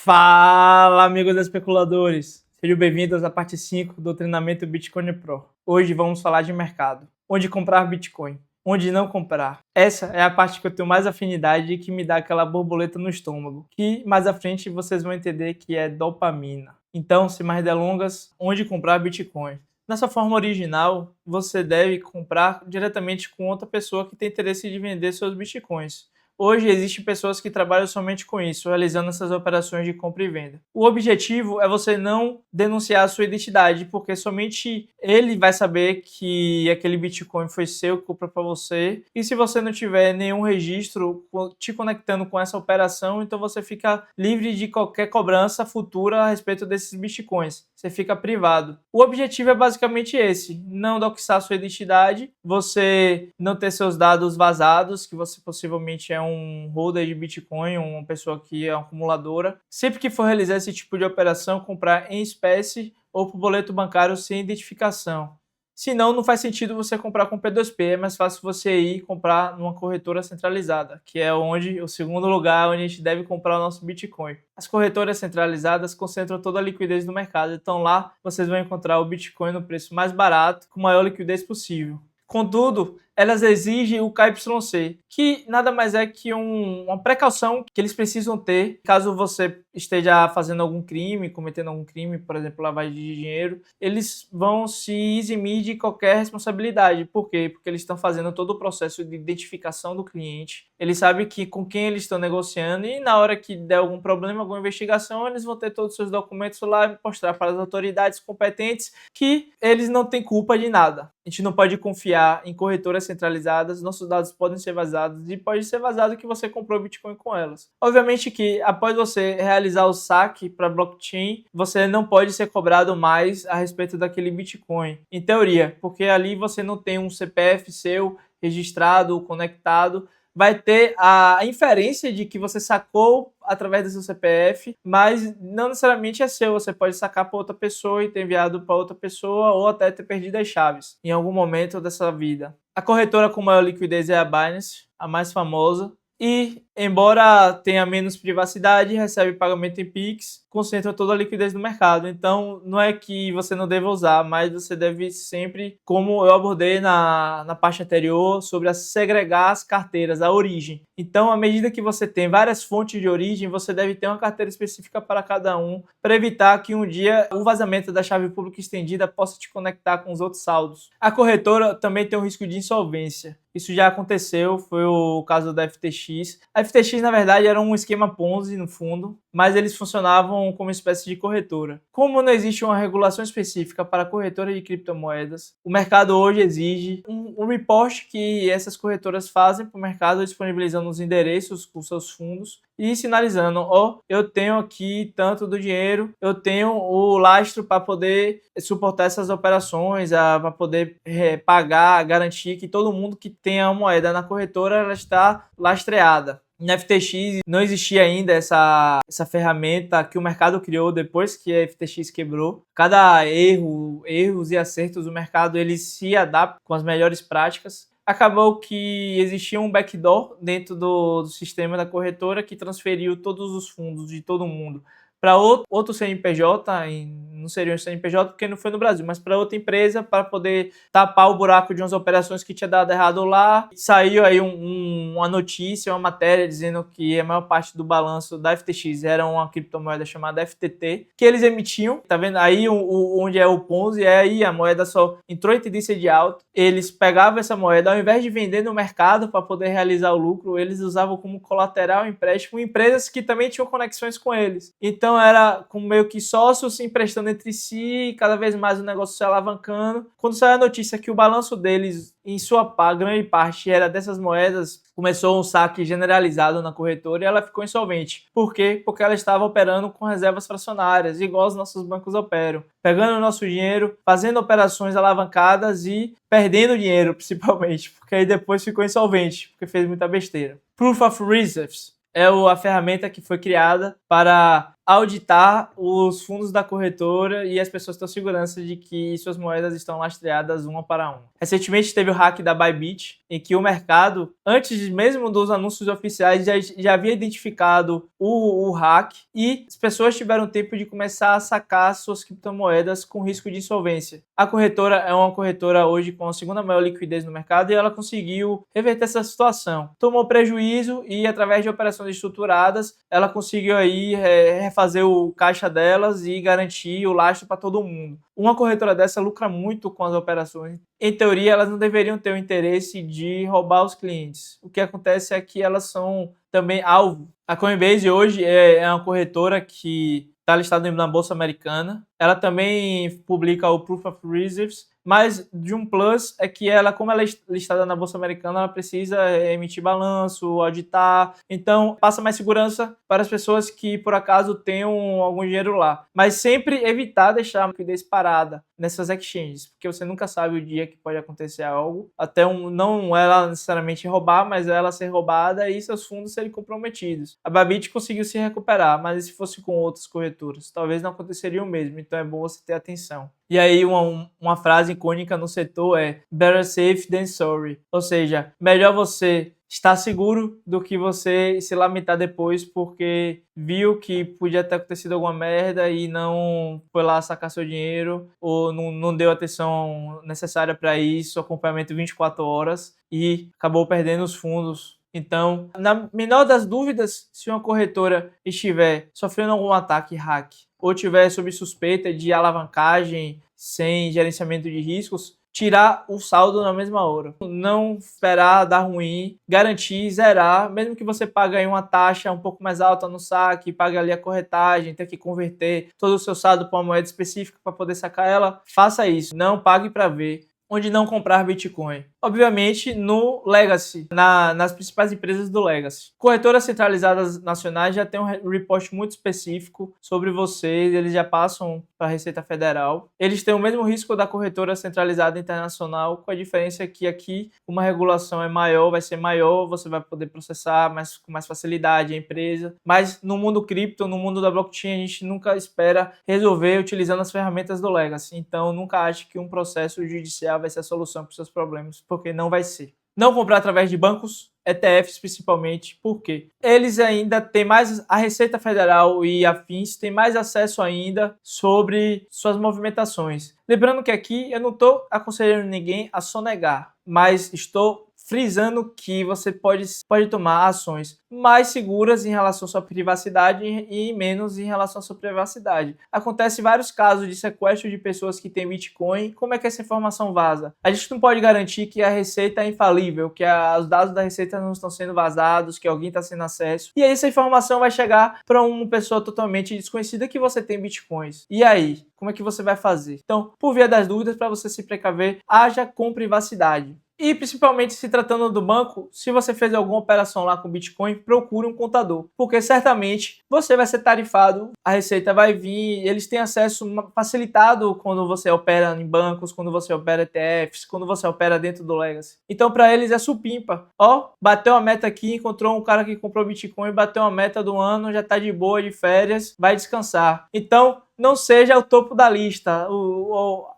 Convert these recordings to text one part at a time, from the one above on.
Fala, amigos especuladores! Sejam bem-vindos à parte 5 do treinamento Bitcoin Pro. Hoje vamos falar de mercado. Onde comprar Bitcoin, onde não comprar. Essa é a parte que eu tenho mais afinidade e que me dá aquela borboleta no estômago, que mais à frente vocês vão entender que é dopamina. Então, sem mais delongas, onde comprar Bitcoin? Nessa forma original, você deve comprar diretamente com outra pessoa que tem interesse de vender seus Bitcoins. Hoje existem pessoas que trabalham somente com isso, realizando essas operações de compra e venda. O objetivo é você não denunciar a sua identidade, porque somente ele vai saber que aquele Bitcoin foi seu, que comprou para você. E se você não tiver nenhum registro te conectando com essa operação, então você fica livre de qualquer cobrança futura a respeito desses Bitcoins. Você fica privado. O objetivo é basicamente esse: não doxar sua identidade, você não ter seus dados vazados, que você possivelmente é um holder de Bitcoin, uma pessoa que é uma acumuladora. Sempre que for realizar esse tipo de operação, comprar em espécie ou por boleto bancário sem identificação. Senão, não faz sentido você comprar com P2P, é mais fácil você ir comprar numa corretora centralizada, que é o segundo lugar onde a gente deve comprar o nosso Bitcoin. As corretoras centralizadas concentram toda a liquidez do mercado, então lá vocês vão encontrar o Bitcoin no preço mais barato, com maior liquidez possível. Contudo, elas exigem o KYC, que nada mais é que uma precaução que eles precisam ter caso você esteja fazendo algum crime, cometendo algum crime, por exemplo, lavagem de dinheiro. Eles vão se eximir de qualquer responsabilidade. Por quê? Porque eles estão fazendo todo o processo de identificação do cliente. Eles sabem com quem eles estão negociando e na hora que der algum problema, alguma investigação, eles vão ter todos os seus documentos lá e mostrar para as autoridades competentes que eles não têm culpa de nada. A gente não pode confiar em corretoras centralizadas, nossos dados podem ser vazados e pode ser vazado que você comprou Bitcoin com elas. Obviamente que após você realizar o saque para blockchain, você não pode ser cobrado mais a respeito daquele Bitcoin, em teoria, porque ali você não tem um CPF seu registrado, conectado. Vai ter a inferência de que você sacou através do seu CPF, mas não necessariamente é seu. Você pode sacar para outra pessoa e ter enviado para outra pessoa ou até ter perdido as chaves em algum momento dessa vida. A corretora com maior liquidez é a Binance, a mais famosa. E, embora tenha menos privacidade, recebe pagamento em Pix, concentra toda a liquidez no mercado. Então, não é que você não deva usar, mas você deve sempre, como eu abordei na parte anterior, sobre segregar as carteiras, a origem. Então, à medida que você tem várias fontes de origem, você deve ter uma carteira específica para cada um, para evitar que um dia o vazamento da chave pública estendida possa te conectar com os outros saldos. A corretora também tem o risco de insolvência. Isso já aconteceu, foi o caso da FTX. A FTX, na verdade, era um esquema Ponzi, no fundo, mas eles funcionavam como uma espécie de corretora. Como não existe uma regulação específica para a corretora de criptomoedas, o mercado hoje exige um report que essas corretoras fazem para o mercado, disponibilizando os endereços com seus fundos e sinalizando: ó, eu tenho aqui tanto do dinheiro, eu tenho o lastro para poder suportar essas operações, para poder pagar, garantir que todo mundo que tem a moeda na corretora ela está lastreada. Na FTX não existia ainda essa ferramenta que o mercado criou depois que a FTX quebrou. Cada erros e acertos do mercado, ele se adapta com as melhores práticas. Acabou que existia um backdoor dentro do sistema da corretora que transferiu todos os fundos de todo mundo para outro CNPJ, não seria um CNPJ porque não foi no Brasil, mas para outra empresa, para poder tapar o buraco de umas operações que tinha dado errado lá. Saiu aí uma notícia, uma matéria dizendo que a maior parte do balanço da FTX era uma criptomoeda chamada FTT, que eles emitiam. Tá vendo aí onde é o Ponzi? É aí a moeda só entrou em tendência de alta. Eles pegavam essa moeda, ao invés de vender no mercado para poder realizar o lucro, eles usavam como colateral empréstimo em empresas que também tinham conexões com eles. Então era como meio que sócios se emprestando entre si, cada vez mais o negócio se alavancando. Quando saiu a notícia que o balanço deles, em sua grande parte, era dessas moedas, começou um saque generalizado na corretora e ela ficou insolvente. Por quê? Porque ela estava operando com reservas fracionárias, igual os nossos bancos operam. Pegando o nosso dinheiro, fazendo operações alavancadas e perdendo dinheiro, principalmente, porque aí depois ficou insolvente, porque fez muita besteira. Proof of Reserves é a ferramenta que foi criada para auditar os fundos da corretora e as pessoas têm segurança de que suas moedas estão lastreadas uma para uma. Recentemente teve o hack da Bybit, em que o mercado, antes mesmo dos anúncios oficiais, já havia identificado o hack e as pessoas tiveram tempo de começar a sacar suas criptomoedas com risco de insolvência. A corretora é uma corretora hoje com a segunda maior liquidez no mercado e ela conseguiu reverter essa situação. Tomou prejuízo e através de operações estruturadas, ela conseguiu aí refazer o caixa delas e garantir o lastro para todo mundo. Uma corretora dessa lucra muito com as operações. Em teoria, elas não deveriam ter o interesse de roubar os clientes. O que acontece é que elas são também alvo. A Coinbase hoje é uma corretora que está listada na Bolsa Americana. Ela também publica o Proof of Reserves, mas de um plus é que ela, como ela é listada na Bolsa Americana, ela precisa emitir balanço, auditar, então passa mais segurança para as pessoas que por acaso tenham algum dinheiro lá. Mas sempre evitar deixar a liquidez parada nessas exchanges, porque você nunca sabe o dia que pode acontecer algo, até não ela necessariamente roubar, mas ela ser roubada e seus fundos serem comprometidos. A Bybit conseguiu se recuperar, mas se fosse com outras corretoras, talvez não aconteceria o mesmo, então é bom você ter atenção. E aí uma frase icônica no setor é better safe than sorry, ou seja, melhor você estar seguro do que você se lamentar depois porque viu que podia ter acontecido alguma merda e não foi lá sacar seu dinheiro ou não deu atenção necessária para isso, acompanhamento 24 horas e acabou perdendo os fundos. Então, na menor das dúvidas, se uma corretora estiver sofrendo algum ataque hack ou tiver sob suspeita de alavancagem sem gerenciamento de riscos, tirar o saldo na mesma hora. Não esperar dar ruim, garantir, zerar, mesmo que você pague aí uma taxa um pouco mais alta no saque, pague ali a corretagem, tenha que converter todo o seu saldo para uma moeda específica para poder sacar ela, faça isso. Não pague para ver. Onde não comprar Bitcoin? Obviamente no Legacy, nas principais empresas do Legacy. Corretoras centralizadas nacionais já têm um report muito específico sobre vocês, eles já passam para a Receita Federal. Eles têm o mesmo risco da corretora centralizada internacional, com a diferença que aqui uma regulação é maior, vai ser maior, você vai poder processar com mais facilidade a empresa. Mas no mundo cripto, no mundo da blockchain, a gente nunca espera resolver utilizando as ferramentas do Legacy. Então nunca ache que um processo judicial vai ser a solução para os seus problemas, porque não vai ser. Não comprar através de bancos, ETFs principalmente, porque eles ainda têm mais, a Receita Federal e afins têm mais acesso ainda sobre suas movimentações. Lembrando que aqui eu não estou aconselhando ninguém a sonegar, mas estou frisando que você pode tomar ações mais seguras em relação à sua privacidade e menos em relação à sua privacidade. Acontece vários casos de sequestro de pessoas que têm Bitcoin. Como é que essa informação vaza? A gente não pode garantir que a Receita é infalível, que os dados da Receita não estão sendo vazados, que alguém está tendo acesso. E aí essa informação vai chegar para uma pessoa totalmente desconhecida que você tem Bitcoins. E aí? Como é que você vai fazer? Então, por via das dúvidas, para você se precaver, haja com privacidade. E principalmente se tratando do banco, se você fez alguma operação lá com Bitcoin, procure um contador, porque certamente você vai ser tarifado, a Receita vai vir, eles têm acesso facilitado quando você opera em bancos, quando você opera ETFs, quando você opera dentro do Legacy. Então para eles é supimpa. Ó, bateu uma meta aqui, encontrou um cara que comprou Bitcoin, bateu uma meta do ano, já tá de boa, de férias, vai descansar. Então não seja o topo da lista,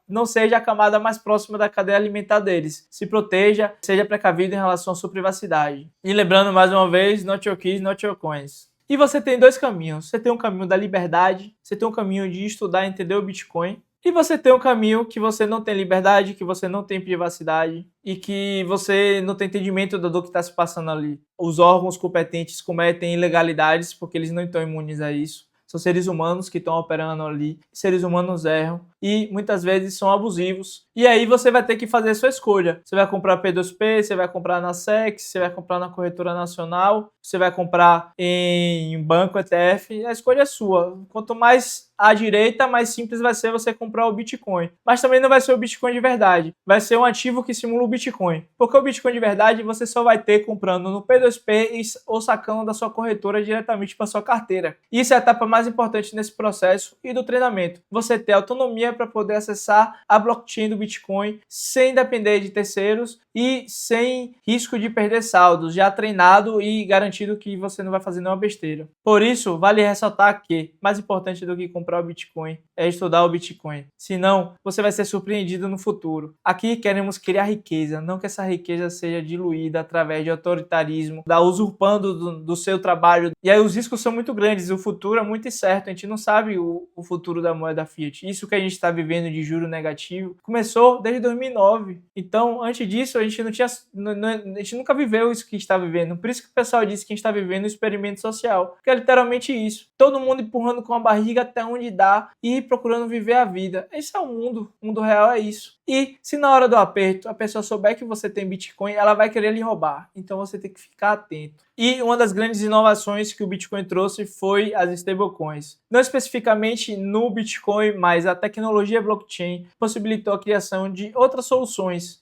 não seja a camada mais próxima da cadeia alimentar deles. Se proteja, seja precavido em relação à sua privacidade. E lembrando mais uma vez, not your keys, not your coins. E você tem dois caminhos. Você tem um caminho da liberdade, você tem um caminho de estudar e entender o Bitcoin. E você tem um caminho que você não tem liberdade, que você não tem privacidade e que você não tem entendimento do que está se passando ali. Os órgãos competentes cometem ilegalidades porque eles não estão imunes a isso. São seres humanos que estão operando ali, seres humanos erram e muitas vezes são abusivos. E aí você vai ter que fazer a sua escolha. Você vai comprar P2P, você vai comprar na SEC, você vai comprar na Corretora Nacional, você vai comprar em banco ETF, a escolha é sua. Quanto mais à direita, mais simples vai ser você comprar o Bitcoin. Mas também não vai ser o Bitcoin de verdade. Vai ser um ativo que simula o Bitcoin. Porque o Bitcoin de verdade você só vai ter comprando no P2P ou sacando da sua corretora diretamente para sua carteira. Isso é a etapa mais importante nesse processo e do treinamento. Você ter autonomia para poder acessar a blockchain do Bitcoin sem depender de terceiros e sem risco de perder saldos, já treinado e garantido que você não vai fazer nenhuma besteira. Por isso, vale ressaltar que mais importante do que comprar o Bitcoin é estudar o Bitcoin. Senão, você vai ser surpreendido no futuro. Aqui queremos criar riqueza, não que essa riqueza seja diluída através de autoritarismo, da usurpando do seu trabalho. E aí os riscos são muito grandes, o futuro é muito incerto, a gente não sabe o futuro da moeda fiat. Isso que a gente está vivendo de juro negativo começou desde 2009. Então, antes disso, a gente a gente nunca viveu isso que está vivendo. Por isso que o pessoal diz que a gente está vivendo um experimento social, que é literalmente isso. Todo mundo empurrando com a barriga até onde dá e procurando viver a vida. Esse é o mundo. O mundo real é isso. E se na hora do aperto a pessoa souber que você tem Bitcoin, ela vai querer lhe roubar. Então você tem que ficar atento. E uma das grandes inovações que o Bitcoin trouxe foi as stablecoins. Não especificamente no Bitcoin, mas a tecnologia blockchain possibilitou a criação de outras soluções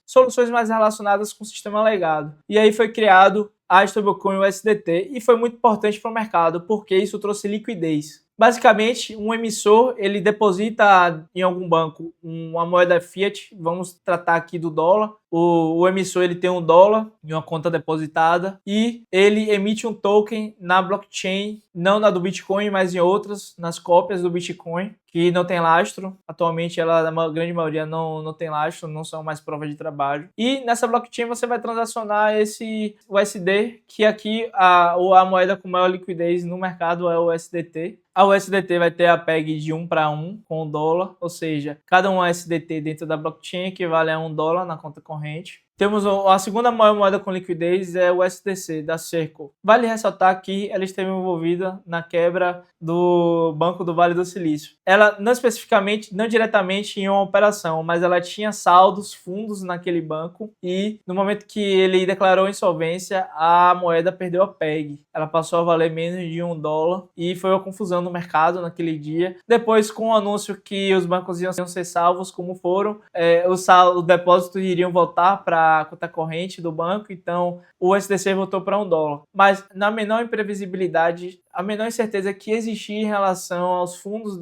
mais relacionadas com o sistema legado. E aí foi criado a stablecoin USDT e foi muito importante para o mercado, porque isso trouxe liquidez. Basicamente, um emissor, ele deposita em algum banco uma moeda fiat, vamos tratar aqui do dólar. O emissor ele tem um dólar em uma conta depositada e ele emite um token na blockchain, não na do Bitcoin, mas em outras, nas cópias do Bitcoin, que não tem lastro. Atualmente, ela, a grande maioria não tem lastro, não são mais provas de trabalho. E nessa blockchain você vai transacionar esse USD, que aqui a moeda com maior liquidez no mercado é o USDT. A USDT vai ter a PEG de 1 para 1 com o dólar, ou seja, cada um USDT dentro da blockchain equivale a $1 na conta corrente. Temos a segunda maior moeda com liquidez é o USDC, da Circle. Vale ressaltar que ela esteve envolvida na quebra do Banco do Vale do Silício. Ela não especificamente, não diretamente em uma operação, mas ela tinha saldos, fundos naquele banco e no momento que ele declarou insolvência, a moeda perdeu a PEG. Ela passou a valer menos de $1 e foi uma confusão no mercado naquele dia. Depois, com o anúncio que os bancos iam ser salvos, como foram, os depósitos iriam voltar para a conta corrente do banco, então o USDC voltou para $1. Mas na menor imprevisibilidade, a menor incerteza que existia em relação aos fundos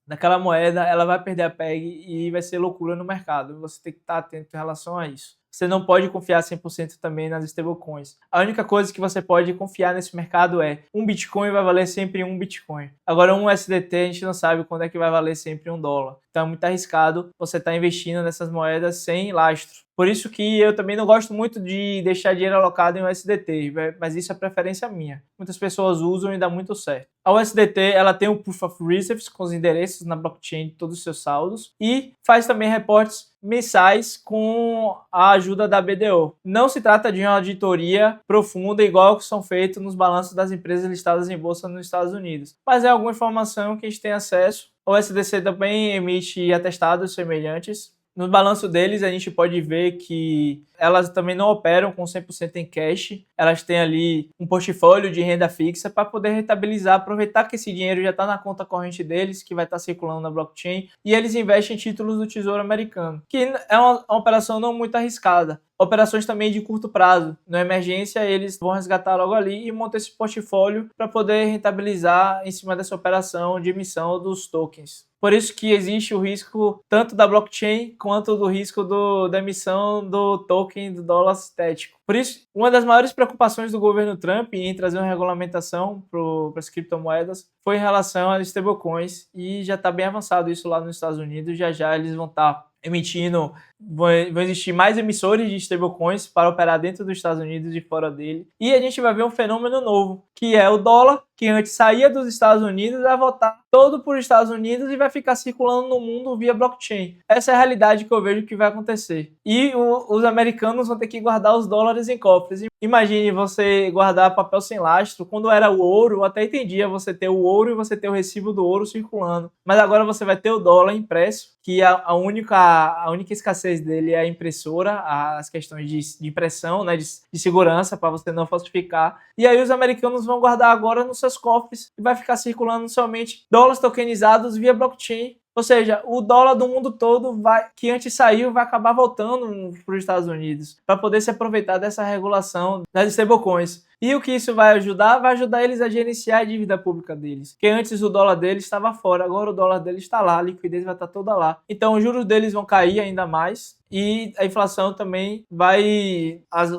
daquela moeda, ela vai perder a PEG e vai ser loucura no mercado. Você tem que estar atento em relação a isso. Você não pode confiar 100% também nas stablecoins. A única coisa que você pode confiar nesse mercado é um Bitcoin vai valer sempre um Bitcoin. Agora, um USDT a gente não sabe quando é que vai valer sempre $1. Então é muito arriscado você estar investindo nessas moedas sem lastro. Por isso que eu também não gosto muito de deixar dinheiro alocado em USDT, mas isso é preferência minha. Muitas pessoas usam e dá muito certo. A USDT ela tem o Proof of Reserves com os endereços na blockchain de todos os seus saldos e faz também reportes mensais com a ajuda da BDO. Não se trata de uma auditoria profunda igual que são feitos nos balanços das empresas listadas em bolsa nos Estados Unidos, mas é alguma informação que a gente tem acesso. O USDC também emite atestados semelhantes. No balanço deles, a gente pode ver que elas também não operam com 100% em cash. Elas têm ali um portfólio de renda fixa para poder rentabilizar, aproveitar que esse dinheiro já está na conta corrente deles, que vai estar circulando na blockchain, e eles investem em títulos do Tesouro Americano, que é uma operação não muito arriscada. Operações também de curto prazo. Na emergência, eles vão resgatar logo ali e montar esse portfólio para poder rentabilizar em cima dessa operação de emissão dos tokens. Por isso que existe o risco tanto da blockchain quanto do risco da emissão do token do dólar sintético. Por isso, uma das maiores preocupações do governo Trump em trazer uma regulamentação para as criptomoedas foi em relação às stablecoins e já está bem avançado isso lá nos Estados Unidos. Já eles vão estar emitindo, vão existir mais emissores de stablecoins para operar dentro dos Estados Unidos e fora dele. E a gente vai ver um fenômeno novo, que é o dólar, que antes saía dos Estados Unidos, vai voltar todo por Estados Unidos e vai ficar circulando no mundo via blockchain. Essa é a realidade que eu vejo que vai acontecer. E os americanos vão ter que guardar os dólares em cofres. Imagine você guardar papel sem lastro. Quando era o ouro, eu até entendia você ter o ouro e você ter o recibo do ouro circulando. Mas agora você vai ter o dólar impresso, que a única escassez dele é a impressora, as questões de impressão, né, de segurança para você não falsificar. E aí os americanos vão guardar agora nos seus cofres e vai ficar circulando somente dólares tokenizados via blockchain. Ou seja, o dólar do mundo todo que antes saiu vai acabar voltando para os Estados Unidos para poder se aproveitar dessa regulação das stablecoins. E o que isso vai ajudar? Vai ajudar eles a gerenciar a dívida pública deles. Porque antes o dólar deles estava fora, agora o dólar deles está lá, a liquidez vai estar toda lá. Então os juros deles vão cair ainda mais. E a inflação também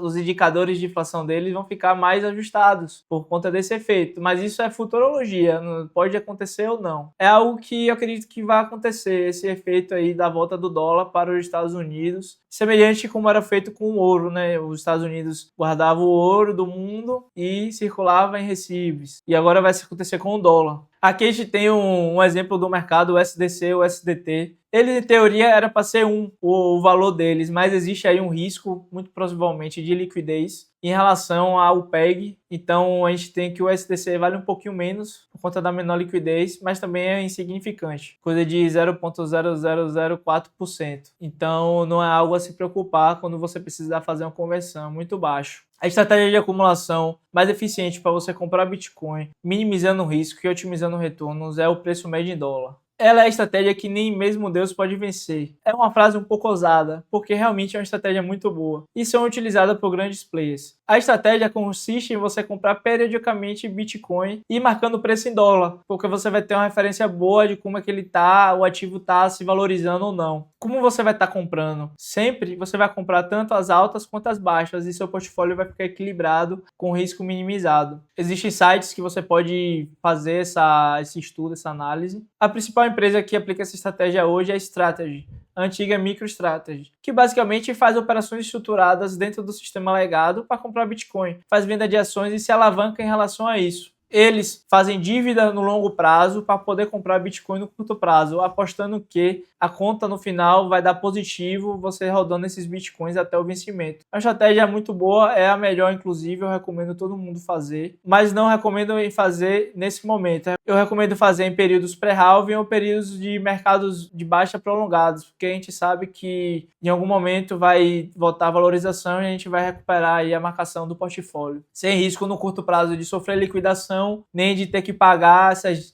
os indicadores de inflação deles vão ficar mais ajustados por conta desse efeito. Mas isso é futurologia, pode acontecer ou não. É algo que eu acredito que vai acontecer, esse efeito aí da volta do dólar para os Estados Unidos, semelhante como era feito com o ouro, né? Os Estados Unidos guardavam o ouro do mundo e circulava em recibos. E agora vai acontecer com o dólar. Aqui a gente tem um exemplo do mercado, o SDC, o SDT. Ele, em teoria, era para ser o valor deles, mas existe aí um risco, muito provavelmente, de liquidez em relação ao PEG. Então, a gente tem que o SDC vale um pouquinho menos por conta da menor liquidez, mas também é insignificante, coisa de 0,0004%. Então, não é algo a se preocupar quando você precisar fazer uma conversão, muito baixo. A estratégia de acumulação mais eficiente para você comprar Bitcoin, minimizando o risco e otimizando retornos, é o preço médio em dólar. Ela é a estratégia que nem mesmo Deus pode vencer. É uma frase um pouco ousada, porque realmente é uma estratégia muito boa e são utilizadas por grandes players. A estratégia consiste em você comprar periodicamente Bitcoin e marcando o preço em dólar, porque você vai ter uma referência boa de como é que o ativo está se valorizando ou não. Como você vai estar comprando? Sempre você vai comprar tanto as altas quanto as baixas e seu portfólio vai ficar equilibrado com risco minimizado. Existem sites que você pode fazer esse estudo, essa análise. A principal empresa que aplica essa estratégia hoje é a Strategy, a antiga MicroStrategy, que basicamente faz operações estruturadas dentro do sistema legado para comprar Bitcoin, faz venda de ações e se alavanca em relação a isso. Eles fazem dívida no longo prazo para poder comprar Bitcoin no curto prazo, apostando que a conta no final vai dar positivo, você rodando esses Bitcoins até o vencimento. A estratégia é muito boa, é a melhor, inclusive, eu recomendo todo mundo fazer, mas não recomendo fazer nesse momento. Eu recomendo fazer em períodos pré-halving ou períodos de mercados de baixa prolongados, porque a gente sabe que em algum momento vai voltar a valorização e a gente vai recuperar aí a marcação do portfólio, sem risco no curto prazo de sofrer liquidação, nem de ter que pagar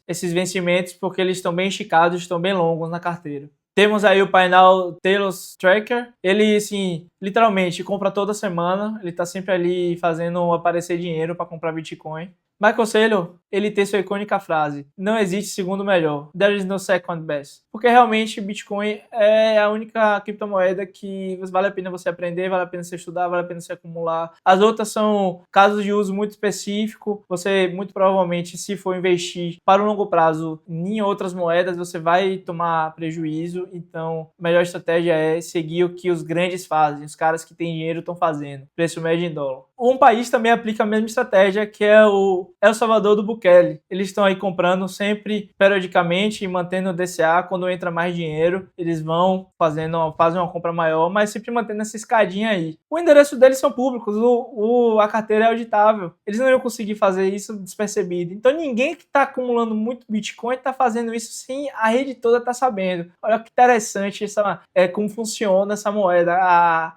esses vencimentos, porque eles estão bem esticados, estão bem longos na carteira. Temos aí o painel Talos Tracker, ele, assim, literalmente compra toda semana, ele está sempre ali fazendo aparecer dinheiro para comprar Bitcoin. Michael Saylor, ele tem sua icônica frase: não existe segundo melhor, there is no second best. Porque realmente Bitcoin é a única criptomoeda que vale a pena você aprender, vale a pena você estudar, vale a pena você acumular. As outras são casos de uso muito específico. Você, muito provavelmente, se for investir para o longo prazo em outras moedas, você vai tomar prejuízo. Então, a melhor estratégia é seguir o que os grandes fazem, os caras que têm dinheiro estão fazendo. Preço médio em dólar. Um país também aplica a mesma estratégia, que é o El Salvador do Bukele. Eles estão aí comprando sempre, periodicamente, e mantendo o DCA. Quando entra mais dinheiro, eles vão fazem uma compra maior, mas sempre mantendo essa escadinha aí. O endereço deles são públicos, a carteira é auditável. Eles não iam conseguir fazer isso despercebido. Então ninguém que está acumulando muito Bitcoin está fazendo isso sem a rede toda estar sabendo. Olha que interessante como funciona essa moeda,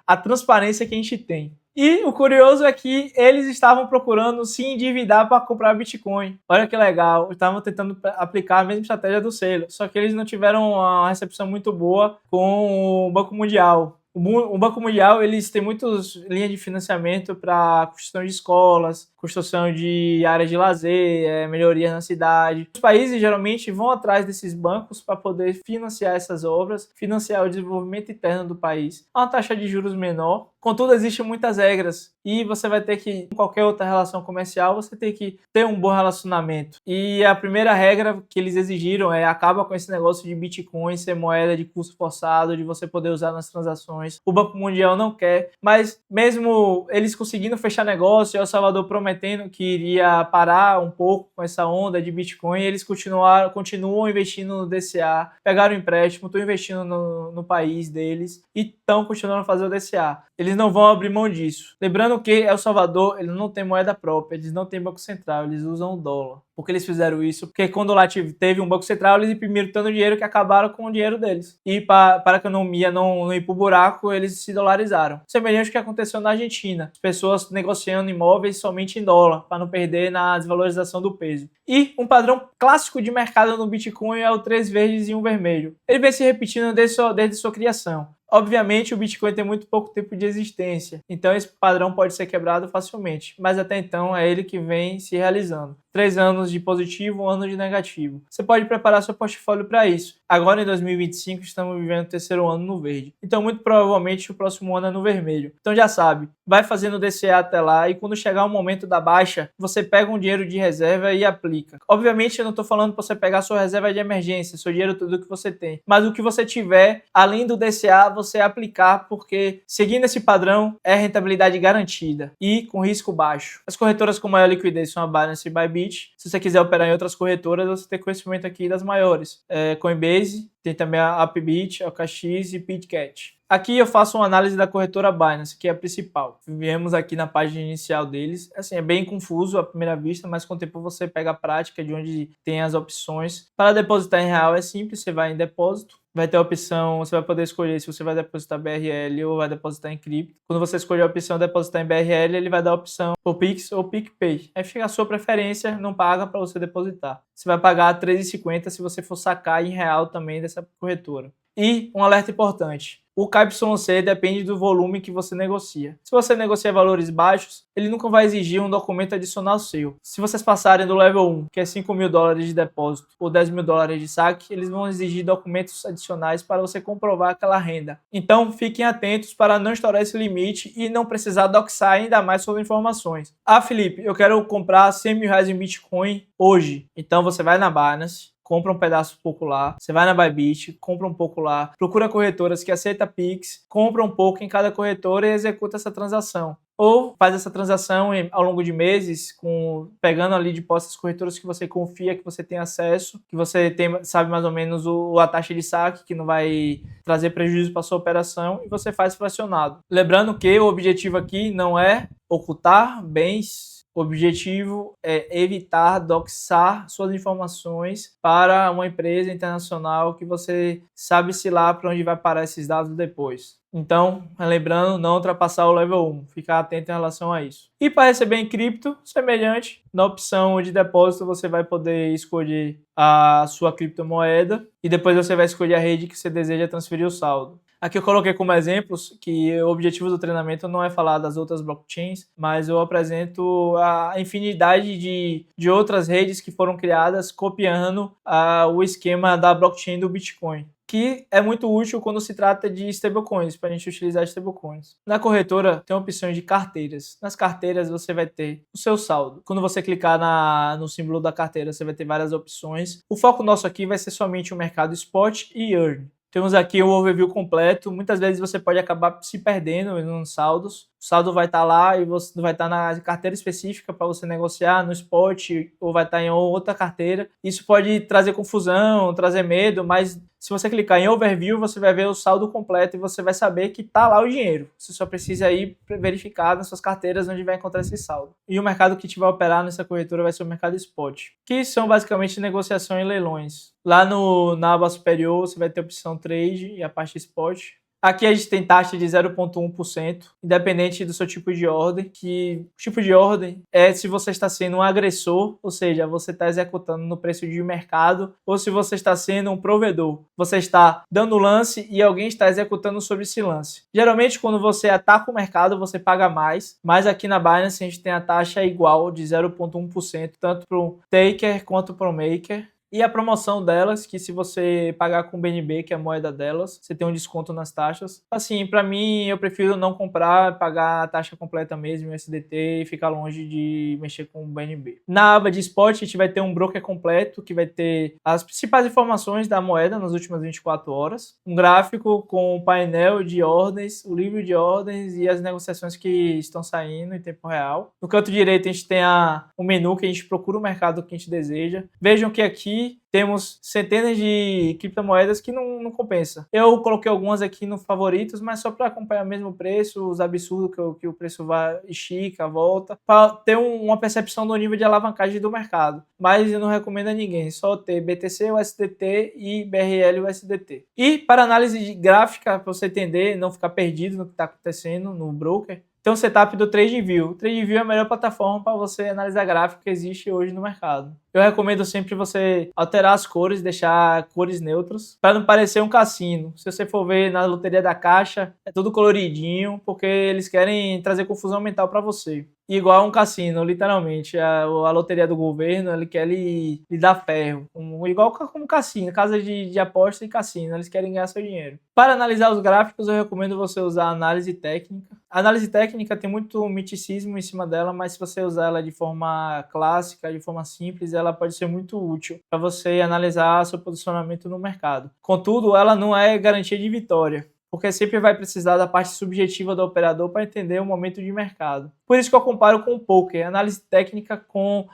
a transparência que a gente tem. E o curioso é que eles estavam procurando se endividar para comprar Bitcoin. Olha que legal, estavam tentando aplicar a mesma estratégia do Saylor, só que eles não tiveram uma recepção muito boa com o Banco Mundial. O Banco Mundial, eles têm muitas linhas de financiamento para construção de escolas, construção de áreas de lazer, melhorias na cidade. Os países geralmente vão atrás desses bancos para poder financiar essas obras, financiar o desenvolvimento interno do país. Há uma taxa de juros menor, contudo existem muitas regras e você vai ter que, em qualquer outra relação comercial, você tem que ter um bom relacionamento. E a primeira regra que eles exigiram acaba com esse negócio de Bitcoin ser moeda de custo forçado, de você poder usar nas transações. O Banco Mundial não quer, mas mesmo eles conseguindo fechar negócio e El Salvador prometendo que iria parar um pouco com essa onda de Bitcoin, eles continuam investindo no DCA, pegaram empréstimo, estão investindo no país deles e estão continuando a fazer o DCA. Eles não vão abrir mão disso. Lembrando que El Salvador, ele não tem moeda própria, eles não têm banco central, eles usam o dólar. Por que eles fizeram isso? Porque quando lá teve um banco central, eles imprimiram tanto dinheiro que acabaram com o dinheiro deles. E para a economia não ir para o buraco, eles se dolarizaram. Semelhante ao que aconteceu na Argentina. As pessoas negociando imóveis somente em dólar, para não perder na desvalorização do peso. E um padrão clássico de mercado no Bitcoin é o 3 verdes e 1 vermelho. Ele vem se repetindo desde sua criação. Obviamente, o Bitcoin tem muito pouco tempo de existência, então esse padrão pode ser quebrado facilmente, mas até então é ele que vem se realizando. 3 anos de positivo, 1 ano de negativo. Você pode preparar seu portfólio para isso. Agora em 2025 estamos vivendo o 3º ano no verde, então muito provavelmente o próximo ano é no vermelho. Então já sabe, vai fazendo DCA até lá e quando chegar o momento da baixa, você pega um dinheiro de reserva e aplica. Obviamente eu não estou falando para você pegar sua reserva de emergência, seu dinheiro tudo que você tem, mas o que você tiver, além do DCA, você aplicar, porque seguindo esse padrão é rentabilidade garantida e com risco baixo. As corretoras com maior liquidez são a Binance e Bybit. Se você quiser operar em outras corretoras, você tem conhecimento aqui das maiores. Coinbase, tem também a Upbit, a OKX e Bitget. Aqui eu faço uma análise da corretora Binance, que é a principal. Viemos aqui na página inicial deles. Assim, é bem confuso à primeira vista, mas com o tempo você pega a prática de onde tem as opções. Para depositar em real é simples, você vai em depósito. Vai ter a opção, você vai poder escolher se você vai depositar BRL ou vai depositar em cripto. Quando você escolher a opção depositar em BRL, ele vai dar a opção ou Pix ou PicPay. Aí fica a sua preferência, não paga para você depositar. Você vai pagar R$ 3,50 se você for sacar em real também dessa corretora. E um alerta importante. O KYC depende do volume que você negocia. Se você negocia valores baixos, ele nunca vai exigir um documento adicional seu. Se vocês passarem do level 1, que é $5.000 de depósito, ou $10.000 de saque, eles vão exigir documentos adicionais para você comprovar aquela renda. Então, fiquem atentos para não estourar esse limite e não precisar doxar ainda mais suas informações. Ah, Felipe, eu quero comprar R$ 100.000 em Bitcoin hoje. Então, você vai na Binance, compra um pedaço um pouco lá, você vai na Bybit, compra um pouco lá, procura corretoras que aceita Pix, compra um pouco em cada corretora e executa essa transação. Ou faz essa transação ao longo de meses, pegando ali de posse as corretoras que você confia, que você tem acesso, que você sabe mais ou menos a taxa de saque, que não vai trazer prejuízo para sua operação, e você faz fracionado. Lembrando que o objetivo aqui não é ocultar bens. O objetivo é evitar doxar suas informações para uma empresa internacional que você sabe-se lá para onde vai parar esses dados depois. Então, lembrando, não ultrapassar o level 1, ficar atento em relação a isso. E para receber em cripto, semelhante, na opção de depósito você vai poder escolher a sua criptomoeda e depois você vai escolher a rede que você deseja transferir o saldo. Aqui eu coloquei como exemplos que o objetivo do treinamento não é falar das outras blockchains, mas eu apresento a infinidade de outras redes que foram criadas copiando o esquema da blockchain do Bitcoin, que é muito útil quando se trata de stablecoins, para a gente utilizar stablecoins. Na corretora tem opções de carteiras. Nas carteiras você vai ter o seu saldo. Quando você clicar no símbolo da carteira, você vai ter várias opções. O foco nosso aqui vai ser somente o mercado Spot e Earn. Temos aqui o overview completo. Muitas vezes você pode acabar se perdendo nos saldos. O saldo vai estar lá e você vai estar na carteira específica para você negociar no spot ou vai estar em outra carteira. Isso pode trazer confusão, trazer medo, mas se você clicar em Overview, você vai ver o saldo completo e você vai saber que está lá o dinheiro. Você só precisa ir verificar nas suas carteiras onde vai encontrar esse saldo. E o mercado que te vai operar nessa corretora vai ser o mercado Spot, que são basicamente negociação e leilões. Lá na aba superior você vai ter a opção Trade e a parte Spot. Aqui a gente tem taxa de 0,1%, independente do seu tipo de ordem, que o tipo de ordem é se você está sendo um agressor, ou seja, você está executando no preço de mercado, ou se você está sendo um provedor. Você está dando lance e alguém está executando sobre esse lance. Geralmente, quando você ataca o mercado, você paga mais, mas aqui na Binance a gente tem a taxa igual de 0,1%, tanto para o taker quanto para o maker. E a promoção delas, que se você pagar com o BNB, que é a moeda delas, você tem um desconto nas taxas. Assim, para mim, eu prefiro não comprar, pagar a taxa completa mesmo, o SDT, e ficar longe de mexer com o BNB. Na aba de Spot, a gente vai ter um broker completo, que vai ter as principais informações da moeda nas últimas 24 horas, um gráfico com o painel de ordens, o livro de ordens e as negociações que estão saindo em tempo real. No canto direito, a gente tem o menu que a gente procura o mercado que a gente deseja. Vejam que aqui temos centenas de criptomoedas que não compensa. Eu coloquei algumas aqui no favoritos, mas só para acompanhar mesmo o preço, os absurdos que o preço vai, estica, volta, para ter uma percepção do nível de alavancagem do mercado. Mas eu não recomendo a ninguém, só ter BTC, USDT e BRL USDT. E para análise gráfica, para você entender, não ficar perdido no que está acontecendo no broker, Tem um setup do TradeView. O TradeView é a melhor plataforma para você analisar gráfico que existe hoje no mercado. Eu recomendo sempre você alterar as cores, deixar cores neutras, para não parecer um cassino. Se você for ver na loteria da Caixa, é tudo coloridinho, porque eles querem trazer confusão mental para você. Igual um cassino, literalmente. A loteria do governo, ele quer lhe dar ferro. Igual como cassino, casa de aposta e cassino, eles querem ganhar seu dinheiro. Para analisar os gráficos, eu recomendo você usar a análise técnica. A análise técnica tem muito miticismo em cima dela, mas se você usar ela de forma clássica, de forma simples, ela pode ser muito útil para você analisar seu posicionamento no mercado. Contudo, ela não é garantia de vitória, porque sempre vai precisar da parte subjetiva do operador para entender o momento de mercado. Por isso que eu comparo com o poker, análise técnica com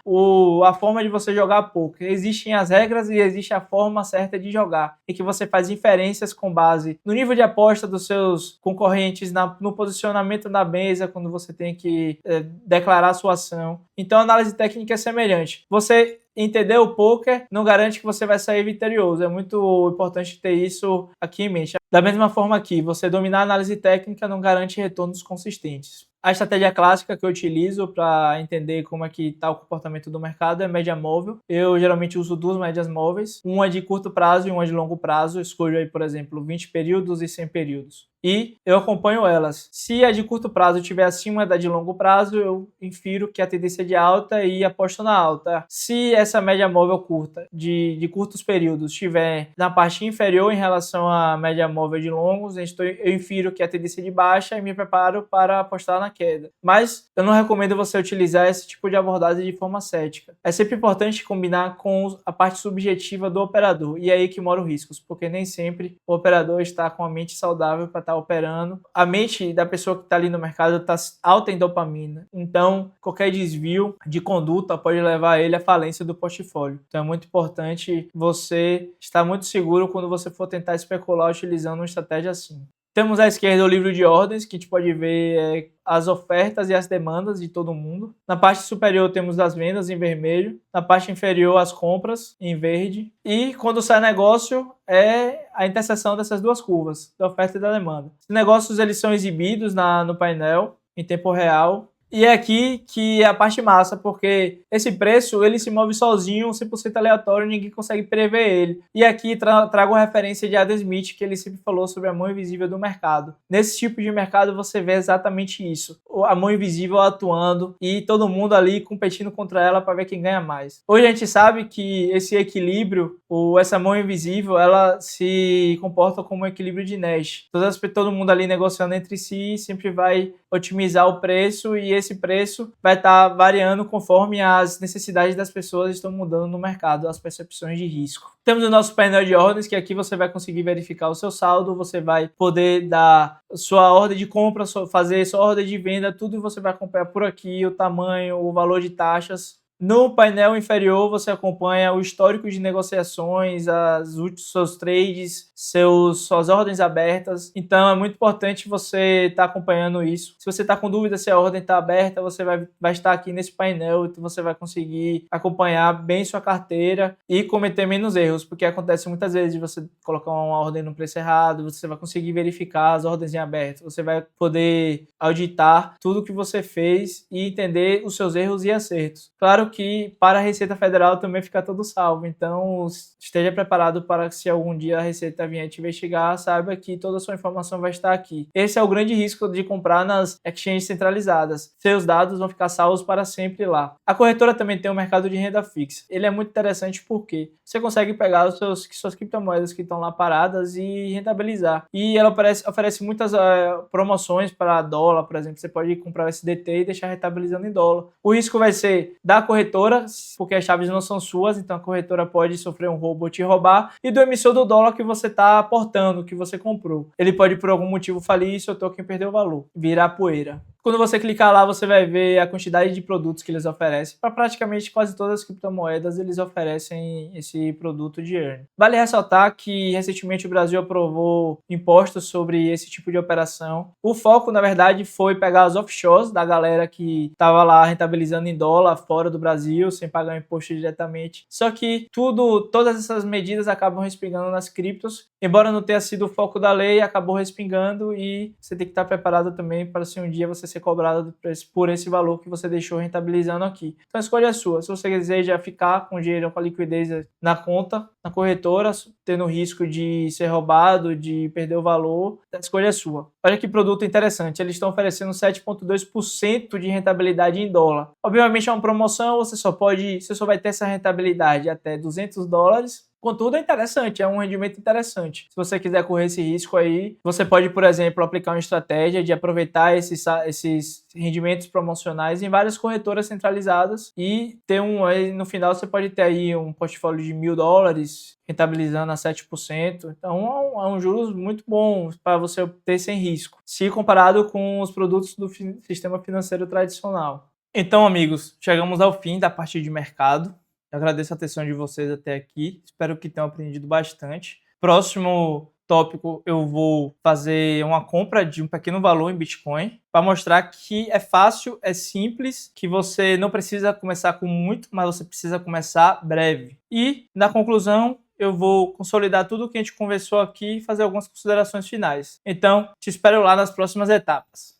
a forma de você jogar poker. Existem as regras e existe a forma certa de jogar, em que você faz inferências com base no nível de aposta dos seus concorrentes, no posicionamento da mesa, quando você tem que declarar sua ação. Então a análise técnica é semelhante. Você entender o poker não garante que você vai sair vitorioso. É muito importante ter isso aqui em mente. Da mesma forma que você dominar a análise técnica não garante retornos consistentes. A estratégia clássica que eu utilizo para entender como é que está o comportamento do mercado é média móvel. Eu geralmente uso duas médias móveis, uma de curto prazo e uma de longo prazo. Eu escolho aí, por exemplo, 20 períodos e 100 períodos. E eu acompanho elas. Se a de curto prazo estiver acima da de longo prazo, eu infiro que a tendência é de alta e aposto na alta. Se essa média móvel curta de curtos períodos estiver na parte inferior em relação à média móvel de longos, eu infiro que a tendência é de baixa e me preparo para apostar na queda. Mas eu não recomendo você utilizar esse tipo de abordagem de forma cética. É sempre importante combinar com a parte subjetiva do operador. E é aí que mora o risco, porque nem sempre o operador está com a mente saudável para estar operando. A mente da pessoa que está ali no mercado está alta em dopamina. Então, qualquer desvio de conduta pode levar ele à falência do portfólio. Então, é muito importante você estar muito seguro quando você for tentar especular utilizando uma estratégia assim. Temos à esquerda o livro de ordens, que a gente pode ver as ofertas e as demandas de todo mundo. Na parte superior temos as vendas em vermelho, na parte inferior as compras em verde. E quando sai negócio é a interseção dessas duas curvas, da oferta e da demanda. Os negócios eles são exibidos no painel em tempo real. E é aqui que é a parte massa, porque esse preço ele se move sozinho, 100% aleatório, ninguém consegue prever ele. E aqui trago a referência de Adam Smith, que ele sempre falou sobre a mão invisível do mercado. Nesse tipo de mercado você vê exatamente isso, a mão invisível atuando e todo mundo ali competindo contra ela para ver quem ganha mais. Hoje a gente sabe que esse equilíbrio, ou essa mão invisível, ela se comporta como um equilíbrio de Nash. Todo mundo ali negociando entre si sempre vai otimizar o preço e esse preço vai estar variando conforme as necessidades das pessoas estão mudando no mercado, as percepções de risco. Temos o nosso painel de ordens, que aqui você vai conseguir verificar o seu saldo, você vai poder dar sua ordem de compra, fazer sua ordem de venda, tudo você vai acompanhar por aqui, o tamanho, o valor de taxas. No painel inferior você acompanha o histórico de negociações, seus trades, suas ordens abertas. Então é muito importante você estar acompanhando isso. Se você está com dúvida se a ordem está aberta, você vai estar aqui nesse painel, então você vai conseguir acompanhar bem sua carteira e cometer menos erros, porque acontece muitas vezes de você colocar uma ordem no preço errado, você vai conseguir verificar as ordens em aberto, você vai poder auditar tudo que você fez e entender os seus erros e acertos. Claro que para a Receita Federal também fica tudo salvo, então esteja preparado para que se algum dia a Receita vier te investigar, saiba que toda a sua informação vai estar aqui. Esse é o grande risco de comprar nas exchanges centralizadas. Seus dados vão ficar salvos para sempre lá. A corretora também tem um mercado de renda fixa. Ele é muito interessante porque você consegue pegar suas criptomoedas que estão lá paradas e rentabilizar. E ela oferece muitas promoções para dólar, por exemplo. Você pode comprar o SDT e deixar rentabilizando em dólar. O risco vai ser da corretora, porque as chaves não são suas, então a corretora pode sofrer um roubo ou te roubar, e do emissor do dólar que você está aportando, que você comprou. Ele pode por algum motivo falir e seu token perder o valor, virar poeira. Quando você clicar lá, você vai ver a quantidade de produtos que eles oferecem. Para praticamente quase todas as criptomoedas, eles oferecem esse produto de earn. Vale ressaltar que recentemente o Brasil aprovou impostos sobre esse tipo de operação. O foco, na verdade, foi pegar as offshores da galera que estava lá rentabilizando em dólar fora do Brasil, sem pagar imposto diretamente. Só que todas essas medidas acabam respingando nas criptos, embora não tenha sido o foco da lei, acabou respingando e você tem que estar preparado também para se um dia você ser cobrado por esse valor que você deixou rentabilizando aqui. Então a escolha é sua. Se você deseja ficar com dinheiro, com a liquidez na conta, na corretora, tendo risco de ser roubado, de perder o valor, a escolha é sua. Olha que produto interessante, eles estão oferecendo 7,2% de rentabilidade em dólar. Obviamente é uma promoção, você só vai ter essa rentabilidade até $200. Contudo, é interessante, é um rendimento interessante. Se você quiser correr esse risco aí, você pode, por exemplo, aplicar uma estratégia de aproveitar esses rendimentos promocionais em várias corretoras centralizadas e aí no final você pode ter aí um portfólio de $1.000 rentabilizando a 7%. Então é um juros muito bom para você obter sem risco, se comparado com os produtos do sistema financeiro tradicional. Então, amigos, chegamos ao fim da parte de mercado. Eu agradeço a atenção de vocês até aqui. Espero que tenham aprendido bastante. Próximo tópico, eu vou fazer uma compra de um pequeno valor em Bitcoin para mostrar que é fácil, é simples, que você não precisa começar com muito, mas você precisa começar breve. E, na conclusão, eu vou consolidar tudo o que a gente conversou aqui e fazer algumas considerações finais. Então, te espero lá nas próximas etapas.